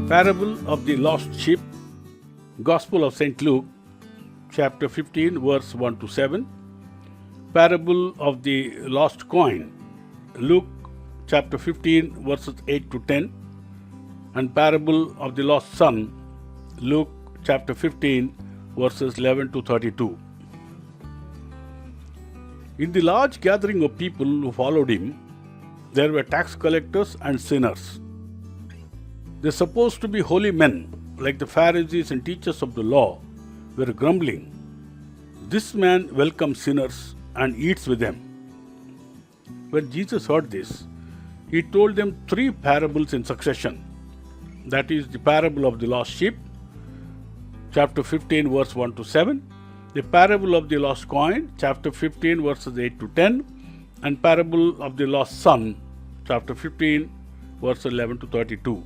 Parable of the Lost Sheep, Gospel of St.Luke, chapter 15, verse 1 to 7. Parable of the Lost Coin, Luke chapter 15, verses 8 to 10. And Parable of the Lost Son, Luke chapter 15, verses 11 to 32. In the large gathering of people who followed him, there were tax collectors and sinners. They supposed to be holy men, like the Pharisees and teachers of the law, were grumbling. This man welcomes sinners and eats with them. When Jesus heard this, he told them three parables in succession. That is the parable of the lost sheep, chapter 15, verse 1 to 7, the parable of the lost coin, chapter 15, verses 8 to 10, and parable of the lost son, chapter 15, verse 11 to 32.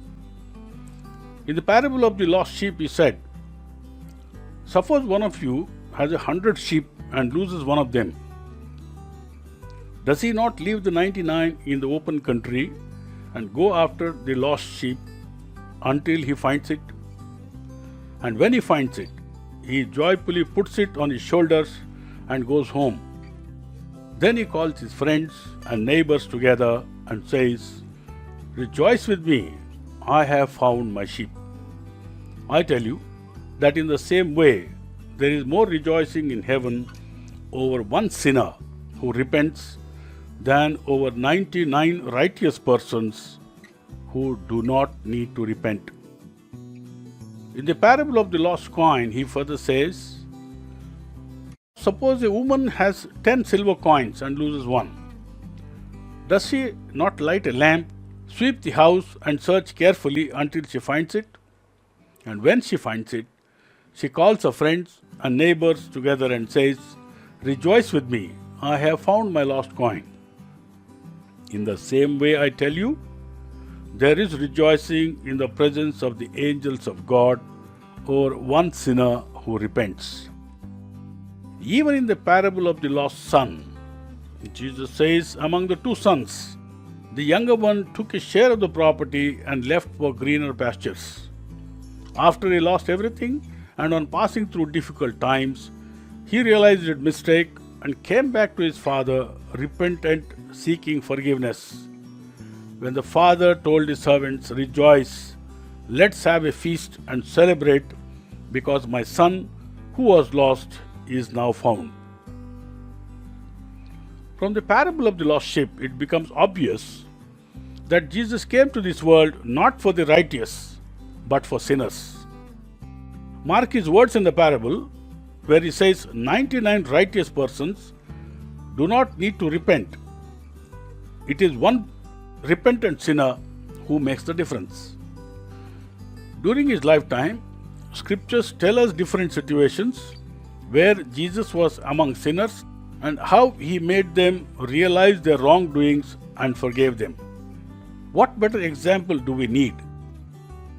In the parable of the lost sheep, he said, "Suppose one of you has 100 sheep and loses one of them. Does he not leave the 99 in the open country and go after the lost sheep until he finds it? And when he finds it, he joyfully puts it on his shoulders and goes home. Then he calls his friends and neighbors together and says, 'Rejoice with me, I have found my sheep.' I tell you that in the same way, there is more rejoicing in heaven over one sinner who repents than over 99 righteous persons who do not need to repent." In the parable of the lost coin, he further says, "Suppose a woman has 10 silver coins and loses one. Does she not light a lamp, sweep the house, and search carefully until she finds it? And when she finds it, she calls her friends and neighbors together and says, 'Rejoice with me, I have found my lost coin.' In the same way, I tell you, there is rejoicing in the presence of the angels of God over one sinner who repents." Even in the parable of the lost son, Jesus says, "Among the two sons, the younger one took a share of the property and left for greener pastures. After he lost everything and on passing through difficult times, he realized his mistake and came back to his father, repentant, seeking forgiveness. When the father told his servants, 'Rejoice, let's have a feast and celebrate, because my son who was lost is now found.'" From the parable of the lost sheep, it becomes obvious that Jesus came to this world not for the righteous, but for sinners. Mark his words in the parable, where he says 99 righteous persons do not need to repent. It is one repentant sinner who makes the difference. During his lifetime, scriptures tell us different situations where Jesus was among sinners and how he made them realize their wrongdoings and forgave them. What better example do we need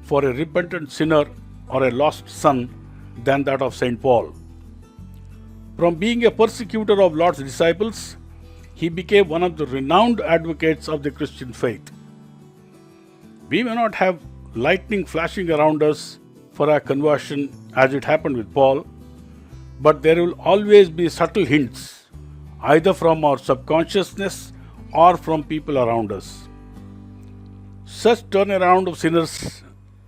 for a repentant sinner or a lost son than that of St. Paul? From being a persecutor of Lord's disciples, he became one of the renowned advocates of the Christian faith. We may not have lightning flashing around us for our conversion as it happened with Paul, but there will always be subtle hints, either from our subconsciousness or from people around us. Such turnaround of sinners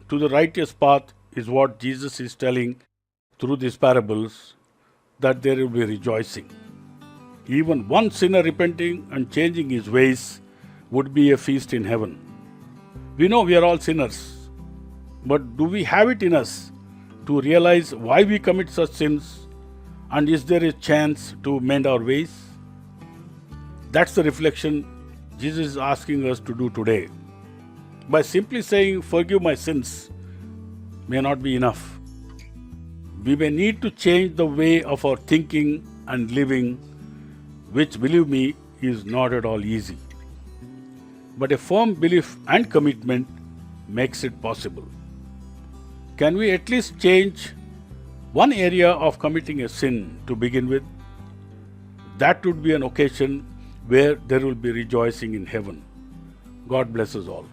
to the righteous path is what Jesus is telling through these parables, that there will be rejoicing. Even one sinner repenting and changing his ways would be a feast in heaven. We know we are all sinners, but do we have it in us to realize why we commit such sins, and is there a chance to mend our ways? That's the reflection Jesus is asking us to do today. By simply saying, "Forgive my sins," may not be enough. We may need to change the way of our thinking and living, which, believe me, is not at all easy. But a firm belief and commitment makes it possible. Can we at least change one area of committing a sin to begin with? That would be an occasion where there will be rejoicing in heaven. God bless us all.